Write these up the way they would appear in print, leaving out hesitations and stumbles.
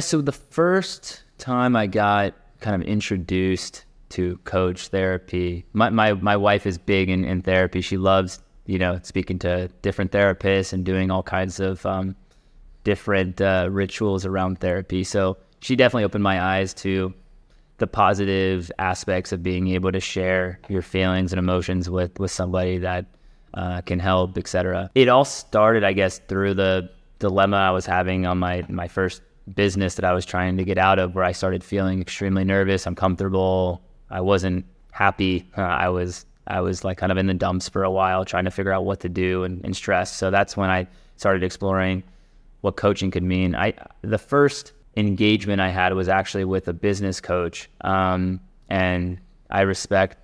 so the first time I got kind of introduced to coach therapy, my wife is big in therapy. She loves, speaking to different therapists and doing all kinds of different rituals around therapy. So she definitely opened my eyes to the positive aspects of being able to share your feelings and emotions with somebody that can help, etc. It all started, I guess, through the dilemma I was having on my first business that I was trying to get out of, where I started feeling extremely nervous, uncomfortable. I wasn't happy. I was like kind of in the dumps for a while, trying to figure out what to do and stressed. So that's when I started exploring what coaching could mean. The first engagement I had was actually with a business coach, and I respect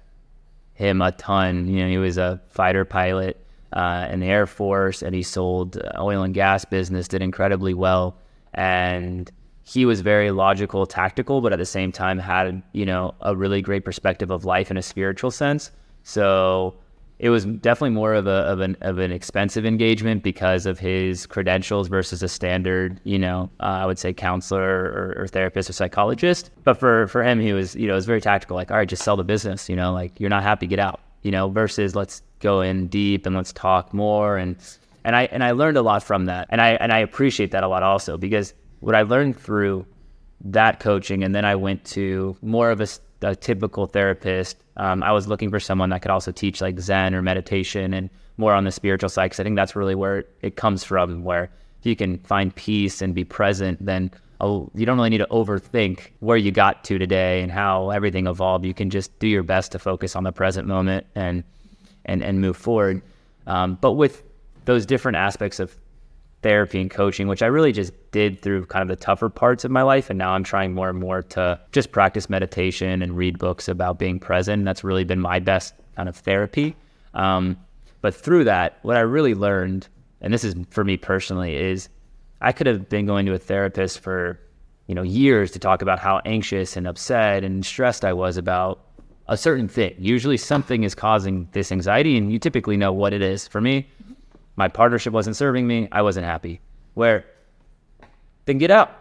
him a ton. He was a fighter pilot in the Air Force, and he sold oil and gas business, did incredibly well. And he was very logical, tactical, but at the same time had, a really great perspective of life in a spiritual sense. So it was definitely more of an expensive engagement because of his credentials versus a standard, I would say counselor or therapist or psychologist. But for him, he was, it was very tactical. Like, all right, just sell the business, like you're not happy, get out, versus let's go in deep and let's talk more. And I learned a lot from that. And I appreciate that a lot also, because what I learned through that coaching, and then I went to more of a typical therapist. I was looking for someone that could also teach like Zen or meditation and more on the spiritual side, because I think that's really where it comes from, where if you can find peace and be present, then you don't really need to overthink where you got to today and how everything evolved. You can just do your best to focus on the present moment and move forward. But with those different aspects of therapy and coaching, which I really just did through kind of the tougher parts of my life. And now I'm trying more and more to just practice meditation and read books about being present. And that's really been my best kind of therapy. But through that, what I really learned, and this is for me personally, is I could have been going to a therapist for, years to talk about how anxious and upset and stressed I was about a certain thing. Usually something is causing this anxiety, and you typically know what it is. For me, my partnership wasn't serving me. I wasn't happy. Then get out,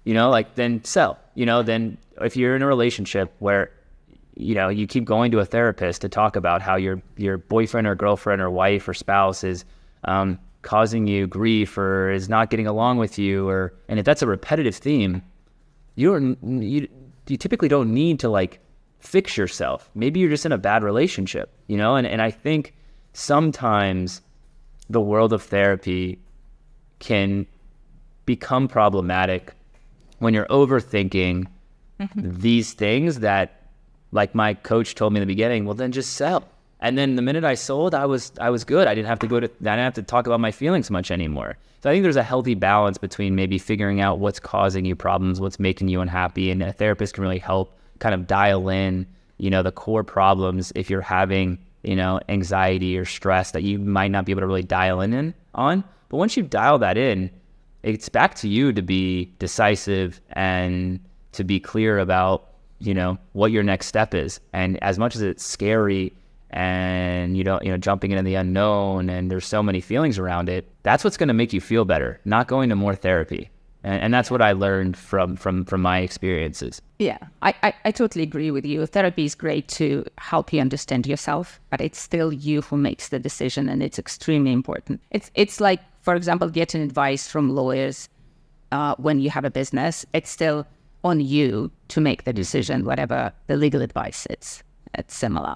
then sell, then if you're in a relationship where, you keep going to a therapist to talk about how your boyfriend or girlfriend or wife or spouse is causing you grief or is not getting along with you, and if that's a repetitive theme, you typically don't need to like fix yourself. Maybe you're just in a bad relationship, and I think sometimes the world of therapy can become problematic when you're overthinking these things that, like my coach told me in the beginning, well, then just sell. And then the minute I sold, I was good. I didn't have to talk about my feelings much anymore. So I think there's a healthy balance between maybe figuring out what's causing you problems, what's making you unhappy, and a therapist can really help kind of dial in, the core problems if you're having anxiety or stress that you might not be able to really dial in on. But once you dial that in, it's back to you to be decisive and to be clear about, what your next step is. And as much as it's scary and jumping into the unknown and there's so many feelings around it, that's what's going to make you feel better, not going to more therapy. And that's what I learned from my experiences. Yeah, I totally agree with you. Therapy is great to help you understand yourself, but it's still you who makes the decision, and it's extremely important. It's like, for example, getting advice from lawyers when you have a business. It's still on you to make the decision, whatever the legal advice is. It's similar.